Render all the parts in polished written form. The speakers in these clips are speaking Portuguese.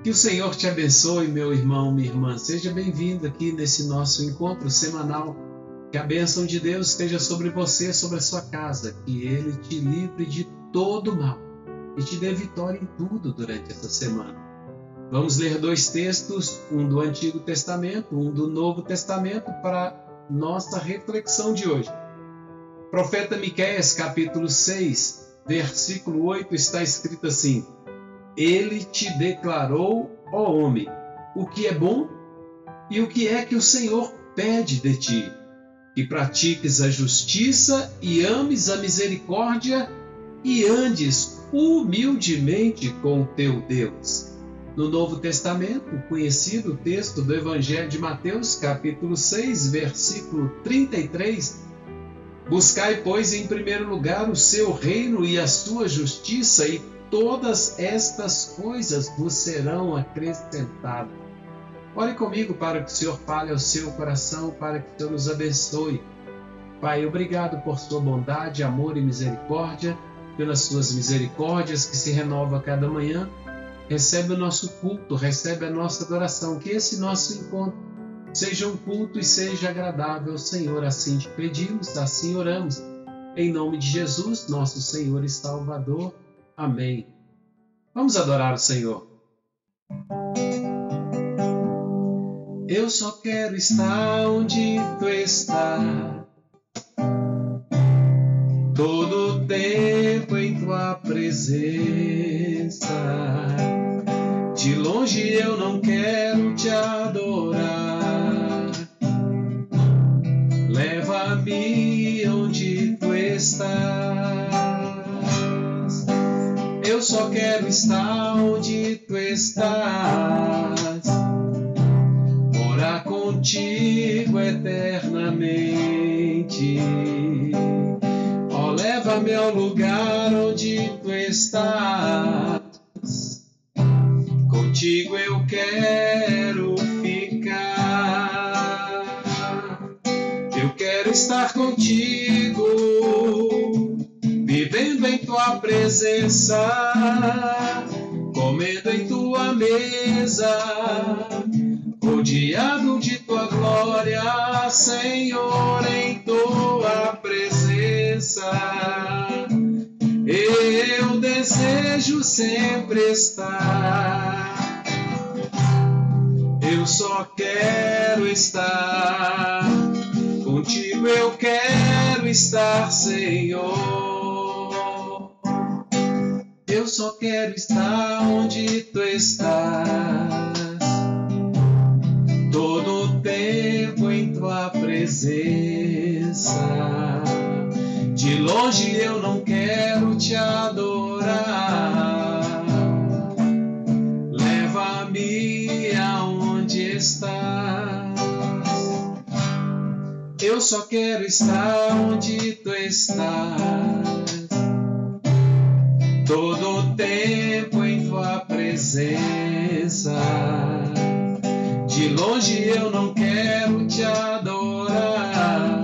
Que o Senhor te abençoe, meu irmão, minha irmã. Seja bem-vindo aqui nesse nosso encontro semanal. Que a bênção de Deus esteja sobre você, sobre a sua casa. Que Ele te livre de todo mal e te dê vitória em tudo durante essa semana. Vamos ler 2 textos, um do Antigo Testamento, um do Novo Testamento, para nossa reflexão de hoje. Profeta Miqueias, capítulo 6, versículo 8, está escrito assim: Ele te declarou, ó homem, o que é bom e o que é que o Senhor pede de ti, que pratiques a justiça e ames a misericórdia e andes humildemente com o teu Deus. No Novo Testamento, o conhecido texto do Evangelho de Mateus, capítulo 6, versículo 33, Buscai, pois, em primeiro lugar o seu reino e a sua justiça, e todas estas coisas vos serão acrescentadas. Ore comigo para que o Senhor fale ao seu coração, para que o Senhor nos abençoe. Pai, obrigado por sua bondade, amor e misericórdia, pelas suas misericórdias que se renovam a cada manhã. Recebe o nosso culto, recebe a nossa adoração, que esse nosso encontro seja um culto e seja agradável ao Senhor. Assim te pedimos, assim oramos. Em nome de Jesus, nosso Senhor e Salvador. Amém. Vamos adorar o Senhor. Eu só quero estar onde tu estás, todo tempo em tua presença. De longe eu não quero te adorar. Leva-me onde tu estás. Eu só quero estar onde tu estás, morar contigo eternamente. Ó, leva-me ao lugar onde tu estás. Contigo eu quero ficar. Eu quero estar contigo, vivendo em tua presença, comendo em tua mesa, rodeado de tua glória, Senhor, em tua presença. Eu desejo sempre estar. Eu só quero estar contigo, eu quero estar, Senhor. Eu só quero estar onde tu estás, todo o tempo em tua presença. De longe eu não quero te adorar. Leva-me aonde estás. Eu só quero estar onde tu estás, todo o tempo em tua presença. De longe eu não quero te adorar.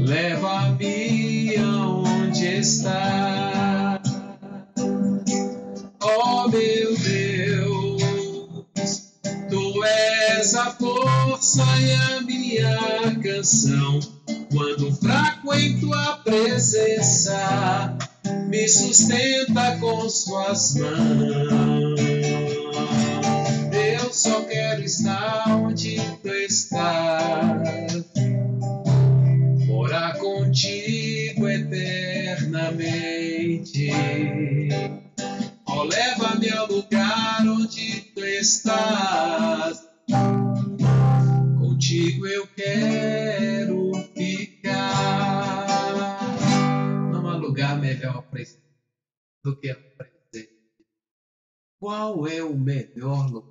Leva-me aonde está. Oh meu Deus, tu és a força e a minha canção. Quando fraco em tua presença, me sustenta com suas mãos. Eu só quero estar onde tu estás, morar contigo eternamente. Oh, leva-me ao lugar onde tu estás. Contigo eu quero ficar. Não há lugar melhor do que a presença. Qual é o melhor lugar?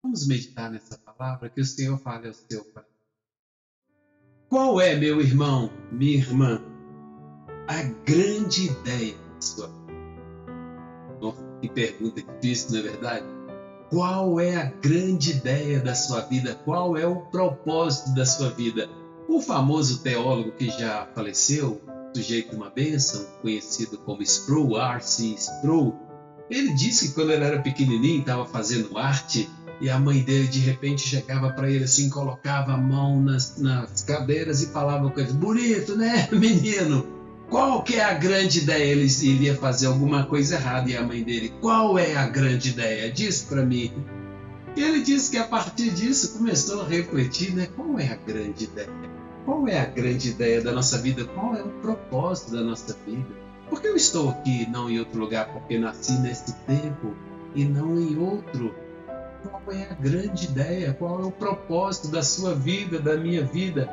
Vamos meditar nessa palavra, que o Senhor fale ao seu coração. Qual é, meu irmão, minha irmã, a grande ideia da sua vida? Nossa, que pergunta difícil, não é verdade? Qual é a grande ideia da sua vida? Qual é o propósito da sua vida? O famoso teólogo que já faleceu, sujeito de uma bênção, conhecido como Sproul, R.C. Sproul. Ele disse que quando ele era pequenininho, estava fazendo arte, e a mãe dele de repente chegava para ele assim, colocava a mão nas cadeiras e falava com ele: bonito, né, menino? Qual que é a grande ideia? Ele iria fazer alguma coisa errada, e a mãe dele: qual é a grande ideia? Diz para mim. E ele disse que a partir disso começou a refletir, né? Qual é a grande ideia? Qual é a grande ideia da nossa vida? Qual é o propósito da nossa vida? Por que eu estou aqui e não em outro lugar? Porque nasci nesse tempo e não em outro. Qual é a grande ideia? Qual é o propósito da sua vida, da minha vida?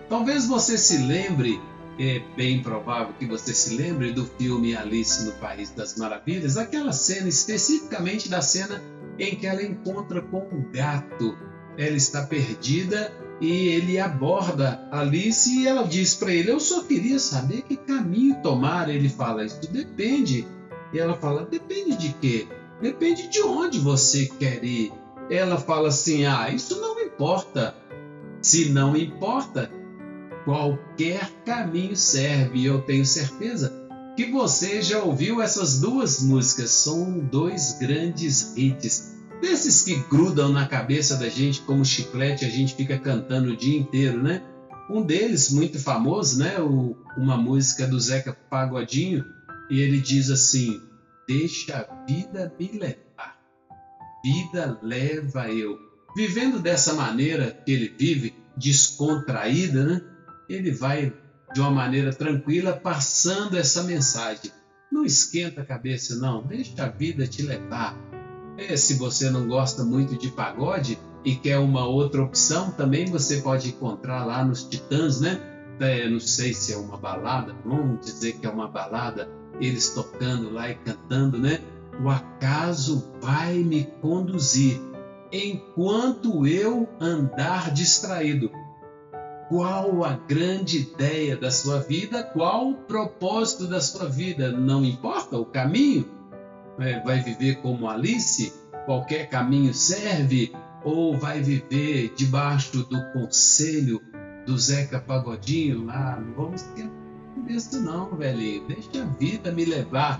Talvez você se lembre, é bem provável que você se lembre do filme Alice no País das Maravilhas, aquela cena, especificamente da cena em que ela encontra com um gato. Ela está perdida e ele aborda Alice e ela diz para ele: eu só queria saber que caminho tomar. Ele fala: isso depende. E ela fala: depende de quê? Depende de onde você quer ir. Ela fala assim: isso não importa. Se não importa, qualquer caminho serve. E eu tenho certeza que você já ouviu essas duas músicas. São dois grandes hits, desses que grudam na cabeça da gente como chiclete, a gente fica cantando o dia inteiro, né? Um deles, muito famoso, né? Uma música do Zeca Pagodinho, e ele diz assim: deixa a vida me levar, vida leva eu. Vivendo dessa maneira que ele vive, descontraída, né? Ele vai de uma maneira tranquila passando essa mensagem. Não esquenta a cabeça não, deixa a vida te levar. Se você não gosta muito de pagode e quer uma outra opção, também você pode encontrar lá nos Titãs, né? Não sei se é uma balada, vamos dizer que é uma balada, eles tocando lá e cantando, né? O acaso vai me conduzir enquanto eu andar distraído. Qual a grande ideia da sua vida? Qual o propósito da sua vida? Não importa o caminho? Vai viver como Alice? Qualquer caminho serve? Ou vai viver debaixo do conselho do Zeca Pagodinho? Não vamos ter isso não, velhinho. Deixa a vida me levar.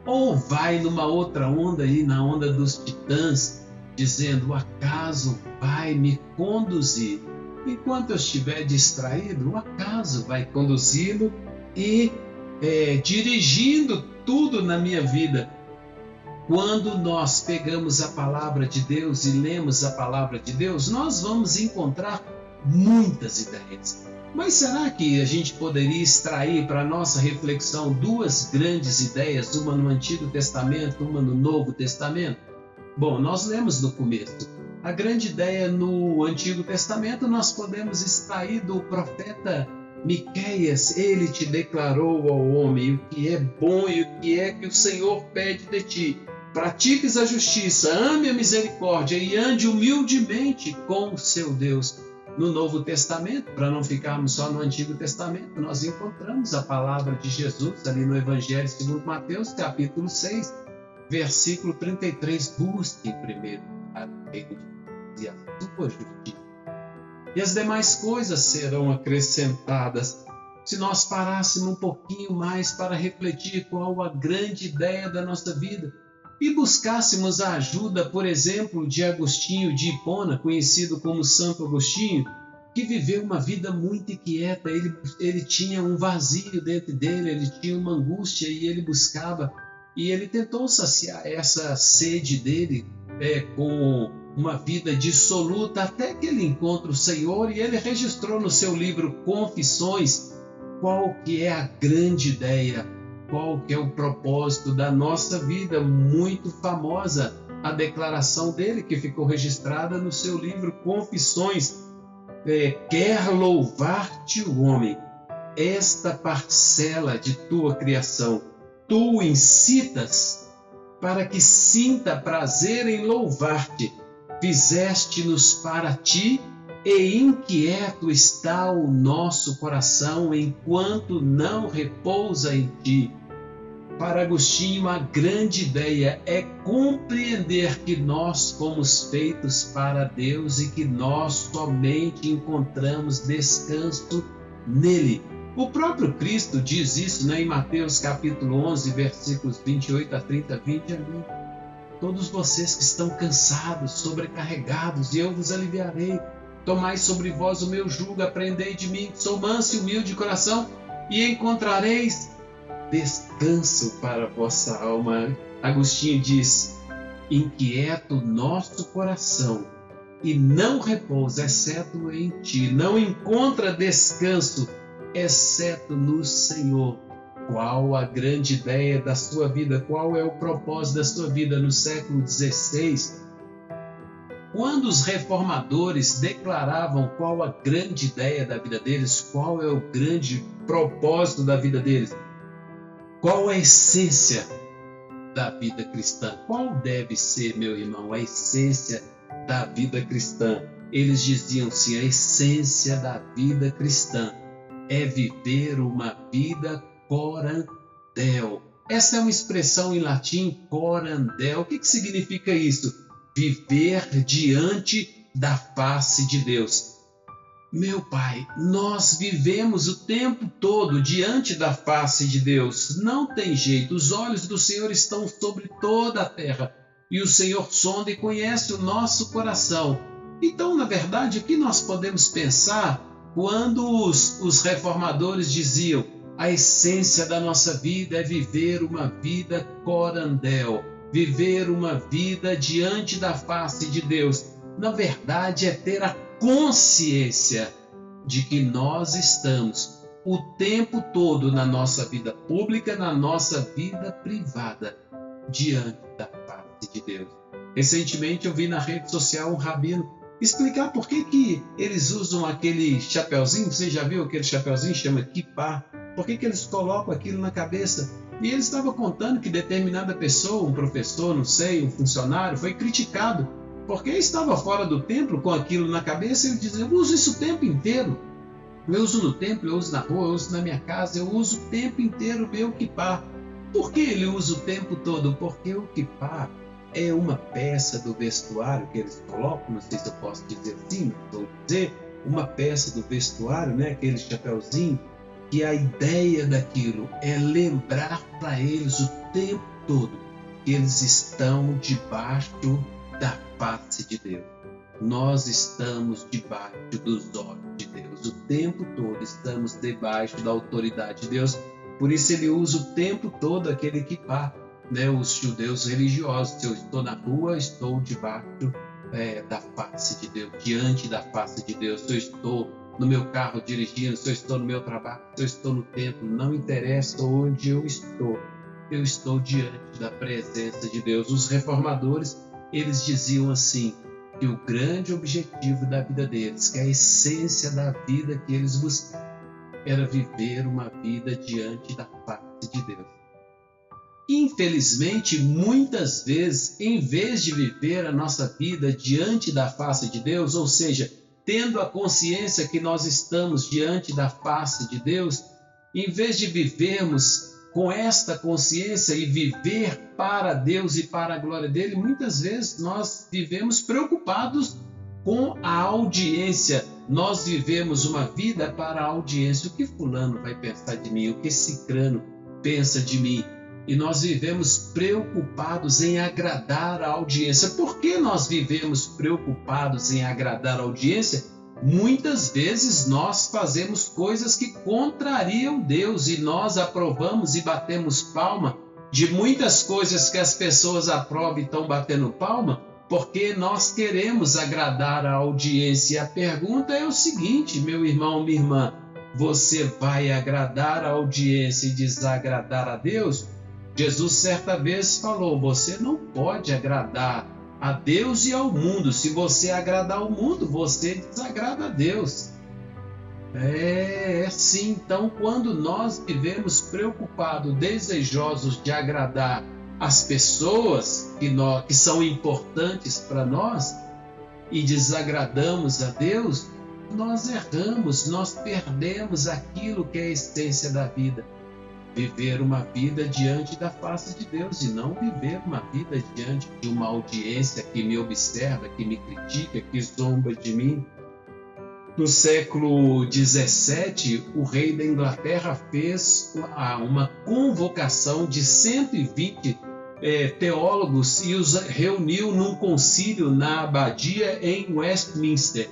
Ou vai numa outra onda aí, na onda dos Titãs, dizendo: o acaso vai me conduzir. Enquanto eu estiver distraído, o acaso vai conduzi-lo e dirigindo tudo na minha vida. Quando nós pegamos a palavra de Deus e lemos a palavra de Deus, nós vamos encontrar muitas ideias. Mas será que a gente poderia extrair para a nossa reflexão duas grandes ideias, uma no Antigo Testamento, uma no Novo Testamento? Bom, nós lemos no começo. A grande ideia no Antigo Testamento nós podemos extrair do profeta Miqueias. Ele te declarou ao homem o que é bom e o que é que o Senhor pede de ti. Pratiques a justiça, ame a misericórdia e ande humildemente com o seu Deus. No Novo Testamento, para não ficarmos só no Antigo Testamento, nós encontramos a palavra de Jesus ali no Evangelho segundo Mateus, capítulo 6, versículo 33. Busque primeiro o reino de Deus e a sua justiça, e as demais coisas serão acrescentadas. Se nós parássemos um pouquinho mais para refletir qual a grande ideia da nossa vida e buscássemos a ajuda, por exemplo, de Agostinho de Hipona, conhecido como Santo Agostinho, que viveu uma vida muito inquieta. Ele tinha um vazio dentro dele, ele tinha uma angústia e ele buscava, e ele tentou saciar essa sede dele com uma vida dissoluta, até que ele encontra o Senhor, e ele registrou no seu livro Confissões qual que é a grande ideia, qual que é o propósito da nossa vida. Muito famosa a declaração dele, que ficou registrada no seu livro Confissões. Quer louvar-te o homem, esta parcela de tua criação, tu incitas para que sinta prazer em louvar-te. Fizeste-nos para ti, e inquieto está o nosso coração enquanto não repousa em ti. Para Agostinho, a grande ideia é compreender que nós fomos feitos para Deus e que nós somente encontramos descanso nele. O próprio Cristo diz isso, né, em Mateus capítulo 11, versículos 28 a 30, 20 ali. Todos vocês que estão cansados, sobrecarregados, e eu vos aliviarei. Tomai sobre vós o meu jugo, aprendei de mim, que sou manso e humilde de coração, e encontrareis descanso para a vossa alma. Agostinho diz: inquieto nosso coração, e não repousa, exceto em ti. Não encontra descanso, exceto no Senhor. Qual a grande ideia da sua vida? Qual é o propósito da sua vida no século XVI? Quando os reformadores declaravam qual a grande ideia da vida deles, qual é o grande propósito da vida deles, qual a essência da vida cristã? Qual deve ser, meu irmão, a essência da vida cristã? Eles diziam assim: a essência da vida cristã é viver uma vida corandel. Essa é uma expressão em latim, corandel. O que significa isso? Viver diante da face de Deus. Meu Pai, nós vivemos o tempo todo diante da face de Deus. Não tem jeito, os olhos do Senhor estão sobre toda a terra e o Senhor sonda e conhece o nosso coração. Então, na verdade, o que nós podemos pensar quando os reformadores diziam: a essência da nossa vida é viver uma vida corandel, viver uma vida diante da face de Deus? Na verdade, é ter a consciência de que nós estamos o tempo todo na nossa vida pública, na nossa vida privada, diante da face de Deus. Recentemente eu vi na rede social um rabino explicar por que eles usam aquele chapeuzinho. Você já viu aquele chapeuzinho? Chama kippah. Por que eles colocam aquilo na cabeça? E ele estava contando que determinada pessoa, um professor, não sei, um funcionário, foi criticado porque estava fora do templo com aquilo na cabeça. Ele dizia: eu uso isso o tempo inteiro. Eu uso no templo, eu uso na rua, eu uso na minha casa, eu uso o tempo inteiro o meu kippah. Por que ele usa o tempo todo? Porque o kippah é uma peça do vestuário que eles colocam, não sei se eu posso dizer assim, vou dizer, uma peça do vestuário, né? Aquele chapeuzinho, que a ideia daquilo é lembrar para eles o tempo todo que eles estão debaixo da face de Deus. Nós estamos debaixo dos olhos de Deus. O tempo todo estamos debaixo da autoridade de Deus. Por isso ele usa o tempo todo aquele kippah, né? Os judeus religiosos: se eu estou na rua, estou debaixo da face de Deus, diante da face de Deus. Se eu estou no meu carro dirigindo, se eu estou no meu trabalho, se eu estou no templo, não interessa onde eu estou diante da presença de Deus. Os reformadores, eles diziam assim, que o grande objetivo da vida deles, que a essência da vida que eles buscavam, era viver uma vida diante da face de Deus. Infelizmente, muitas vezes, em vez de viver a nossa vida diante da face de Deus, ou seja, tendo a consciência que nós estamos diante da face de Deus, em vez de vivermos com esta consciência e viver para Deus e para a glória dele, muitas vezes nós vivemos preocupados com a audiência. Nós vivemos uma vida para a audiência. O que fulano vai pensar de mim? O que cicrano pensa de mim? E nós vivemos preocupados em agradar a audiência. Por que nós vivemos preocupados em agradar a audiência? Muitas vezes nós fazemos coisas que contrariam Deus e nós aprovamos e batemos palma de muitas coisas que as pessoas aprovam e estão batendo palma, porque nós queremos agradar a audiência. E a pergunta é o seguinte, meu irmão, minha irmã: você vai agradar a audiência e desagradar a Deus? Jesus certa vez falou: você não pode agradar a Deus e ao mundo. Se você agradar ao mundo, você desagrada a Deus. É assim. Então, quando nós vivemos preocupados, desejosos de agradar as pessoas que são importantes para nós e desagradamos a Deus, nós erramos, nós perdemos aquilo que é a essência da vida. Viver uma vida diante da face de Deus e não viver uma vida diante de uma audiência que me observa, que me critica, que zomba de mim. No século XVII, o rei da Inglaterra fez uma convocação de 120 teólogos e os reuniu num concílio na abadia em Westminster.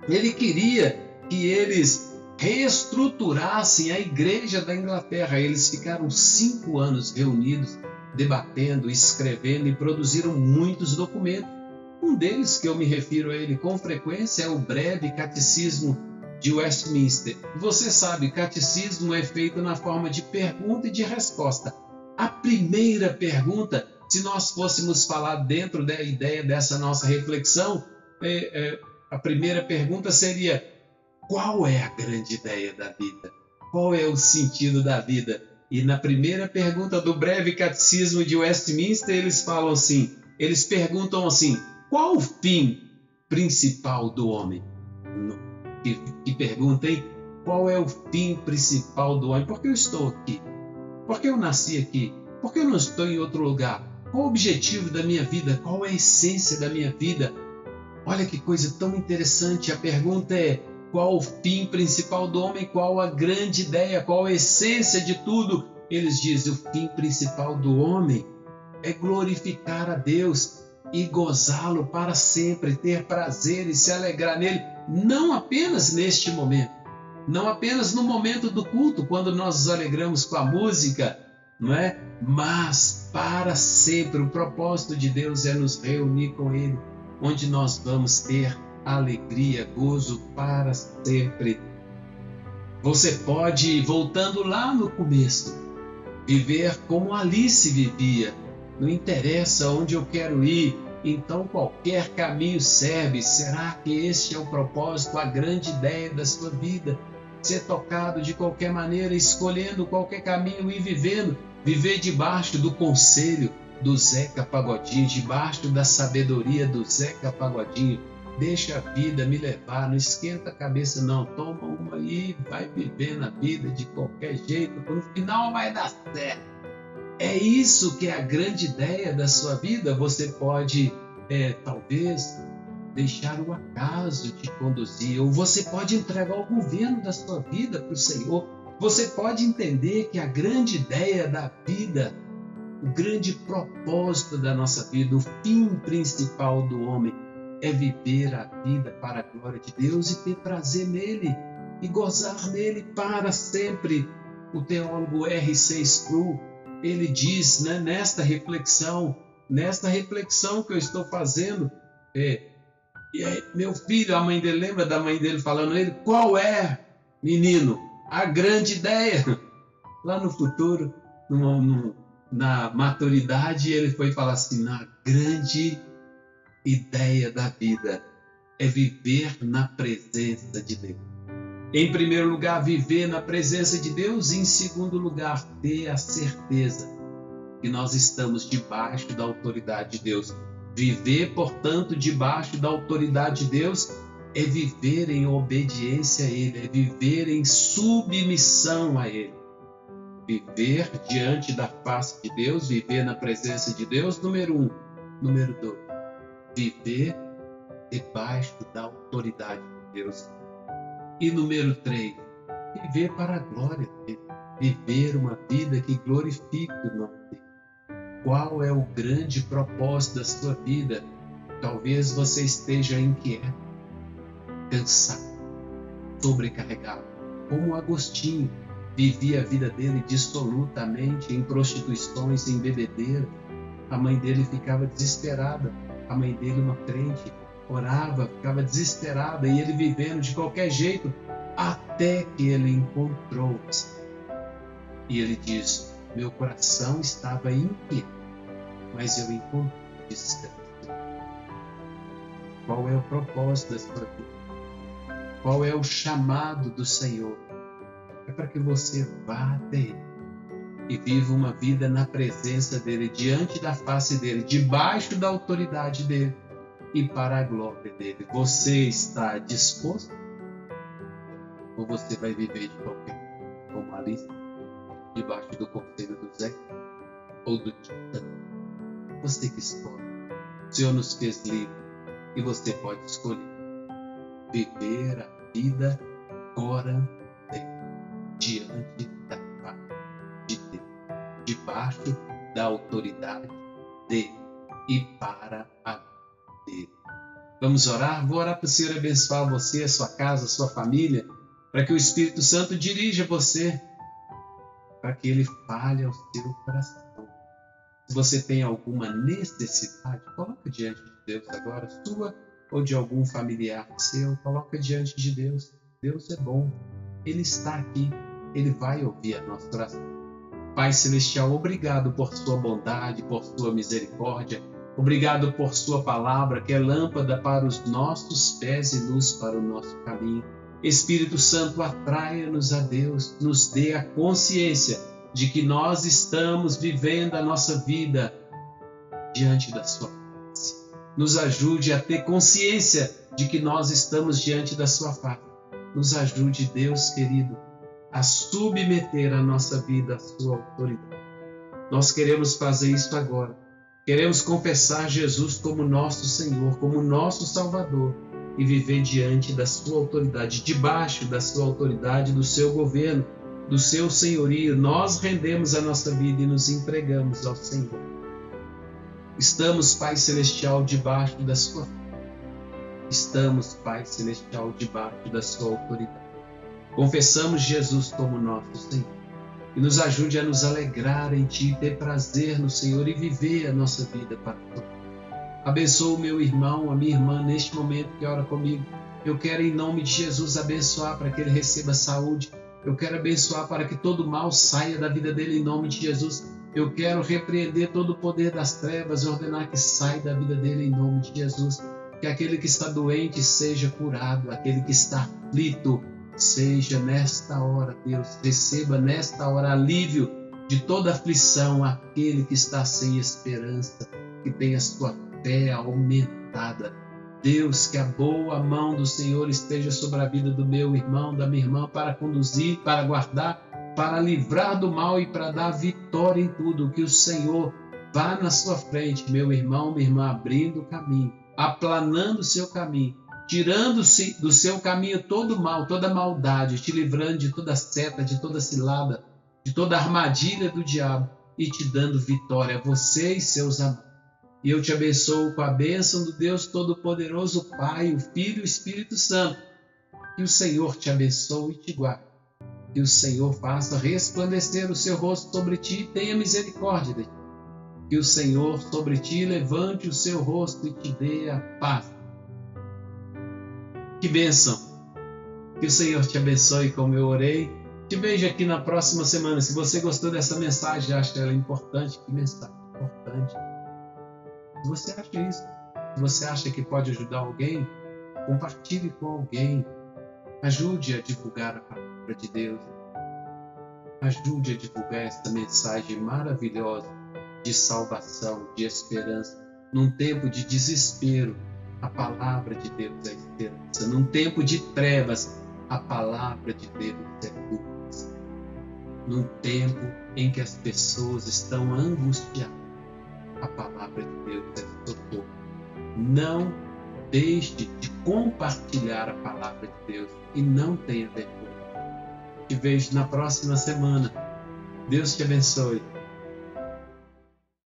Ele queria que eles reestruturassem a igreja da Inglaterra. Eles ficaram 5 anos reunidos, debatendo, escrevendo e produziram muitos documentos. Um deles, que eu me refiro a ele com frequência, é o Breve Catecismo de Westminster. Você sabe, catecismo é feito na forma de pergunta e de resposta. A primeira pergunta, se nós fôssemos falar dentro da ideia dessa nossa reflexão, a primeira pergunta seria: qual é a grande ideia da vida? Qual é o sentido da vida? E na primeira pergunta do Breve Catecismo de Westminster, eles perguntam assim: qual o fim principal do homem? Que pergunta, hein? Qual é o fim principal do homem? Por que eu estou aqui? Por que eu nasci aqui? Por que eu não estou em outro lugar? Qual o objetivo da minha vida? Qual é a essência da minha vida? Olha que coisa tão interessante. A pergunta é: qual o fim principal do homem? Qual a grande ideia? Qual a essência de tudo? Eles dizem: o fim principal do homem é glorificar a Deus e gozá-lo para sempre, ter prazer e se alegrar nele, não apenas neste momento, não apenas no momento do culto, quando nós nos alegramos com a música, não é? Mas para sempre. O propósito de Deus é nos reunir com Ele, onde nós vamos ter alegria, gozo para sempre. Você pode, voltando lá no começo, viver como Alice vivia. Não interessa onde eu quero ir, então qualquer caminho serve. Será que este é o propósito, a grande ideia da sua vida? Ser tocado de qualquer maneira, escolhendo qualquer caminho e vivendo. Viver debaixo do conselho do Zeca Pagodinho, debaixo da sabedoria do Zeca Pagodinho. Deixa a vida me levar, não esquenta a cabeça não, toma uma aí, vai viver na vida de qualquer jeito, no final vai dar certo. É isso que é a grande ideia da sua vida. Você pode, talvez, deixar o acaso te conduzir, ou você pode entregar o governo da sua vida para o Senhor. Você pode entender que a grande ideia da vida, o grande propósito da nossa vida, o fim principal do homem é viver a vida para a glória de Deus e ter prazer nele e gozar nele para sempre. O teólogo R.C. Sproul, ele diz, né, nesta reflexão que eu estou fazendo, meu filho, a mãe dele, lembra da mãe dele falando a ele: qual é, menino, a grande ideia? Lá no futuro, na maturidade, ele foi falar assim: na grande ideia da vida é viver na presença de Deus. Em primeiro lugar, viver na presença de Deus, e em segundo lugar, ter a certeza que nós estamos debaixo da autoridade de Deus. Viver, portanto, debaixo da autoridade de Deus é viver em obediência a Ele, é viver em submissão a Ele. Viver diante da face de Deus, viver na presença de Deus, número 1. Número 2, viver debaixo da autoridade de Deus. E número 3, viver para a glória dele, viver uma vida que glorifique o nome dele. Qual é o grande propósito da sua vida? Talvez você esteja inquieto, cansado, sobrecarregado, como Agostinho vivia a vida dele dissolutamente em prostituições, em bebedeira. A mãe dele ficava desesperada, a mãe dele, uma crente, orava, ficava desesperada, e ele vivendo de qualquer jeito, até que ele encontrou-se. E ele diz: meu coração estava inquieto, mas eu encontrei descanso. Qual é o propósito da sua vida? Qual é o chamado do Senhor? É para que você vá até Ele e viva uma vida na presença dEle, diante da face dEle, debaixo da autoridade dEle e para a glória dEle. Você está disposto? Ou você vai viver de qualquer jeito, como Alice, debaixo do conselho do Zé ou do Titã? Você que escolhe. O Senhor nos fez livre e você pode escolher. viver a vida agora diante da paz de Deus, debaixo da autoridade dele e para a vida dele. Vamos orar? Vou orar para o Senhor abençoar você, a sua casa, a sua família, para que o Espírito Santo dirija você, para que ele fale ao seu coração. Se você tem alguma necessidade, coloca diante de Deus agora, sua ou de algum familiar seu, coloca diante de Deus. Deus é bom, Ele está aqui, Ele vai ouvir a nossa oração. Pai Celestial, obrigado por sua bondade, por sua misericórdia, obrigado por sua palavra, que é lâmpada para os nossos pés e luz para o nosso caminho. Espírito Santo, atraia-nos a Deus, nos dê a consciência de que nós estamos vivendo a nossa vida diante da sua face. Nos ajude a ter consciência de que nós estamos diante da sua face. Nos ajude, Deus querido, a submeter a nossa vida à sua autoridade. Nós queremos fazer isso agora. Queremos confessar Jesus como nosso Senhor, como nosso Salvador e viver diante da sua autoridade, debaixo da sua autoridade, do seu governo, do seu senhorio. Nós rendemos a nossa vida e nos entregamos ao Senhor. Estamos, Pai Celestial, debaixo da sua fé. Estamos, Pai Celestial, debaixo da sua autoridade. Confessamos Jesus como nosso Senhor. E nos ajude a nos alegrar em Ti, ter prazer no Senhor e viver a nossa vida para Ti. Abençoa o meu irmão, a minha irmã, neste momento que ora comigo. Eu quero, em nome de Jesus, abençoar para que ele receba saúde. Eu quero abençoar para que todo mal saia da vida dele, em nome de Jesus. Eu quero repreender todo o poder das trevas e ordenar que saia da vida dele, em nome de Jesus. Que aquele que está doente seja curado, aquele que está aflito seja nesta hora, Deus, receba nesta hora alívio de toda aflição, aquele que está sem esperança, que tenha sua fé aumentada. Deus, que a boa mão do Senhor esteja sobre a vida do meu irmão, da minha irmã, para conduzir, para guardar, para livrar do mal e para dar vitória em tudo. Que o Senhor vá na sua frente, meu irmão, minha irmã, abrindo o caminho, aplanando o seu caminho, tirando-se do seu caminho todo mal, toda maldade, te livrando de toda seta, de toda cilada, de toda armadilha do diabo e te dando vitória a você e seus amados. E eu te abençoo com a bênção do Deus Todo-Poderoso, Pai, o Filho e o Espírito Santo. Que o Senhor te abençoe e te guarde. Que o Senhor faça resplandecer o seu rosto sobre ti e tenha misericórdia de ti. Que o Senhor sobre ti levante o seu rosto e te dê a paz. Que bênção! Que o Senhor te abençoe como eu orei. Te vejo aqui na próxima semana. Se você gostou dessa mensagem, acha ela importante, que mensagem importante. Se você acha isso, se você acha que pode ajudar alguém, compartilhe com alguém. Ajude a divulgar a palavra de Deus. Ajude a divulgar essa mensagem maravilhosa de salvação, de esperança. Num tempo de desespero, a palavra de Deus é esperança. Num tempo de trevas, a palavra de Deus é luz. Num tempo em que as pessoas estão angustiadas, a palavra de Deus é socorro. Não deixe de compartilhar a palavra de Deus e não tenha vergonha. Te vejo na próxima semana. Deus te abençoe.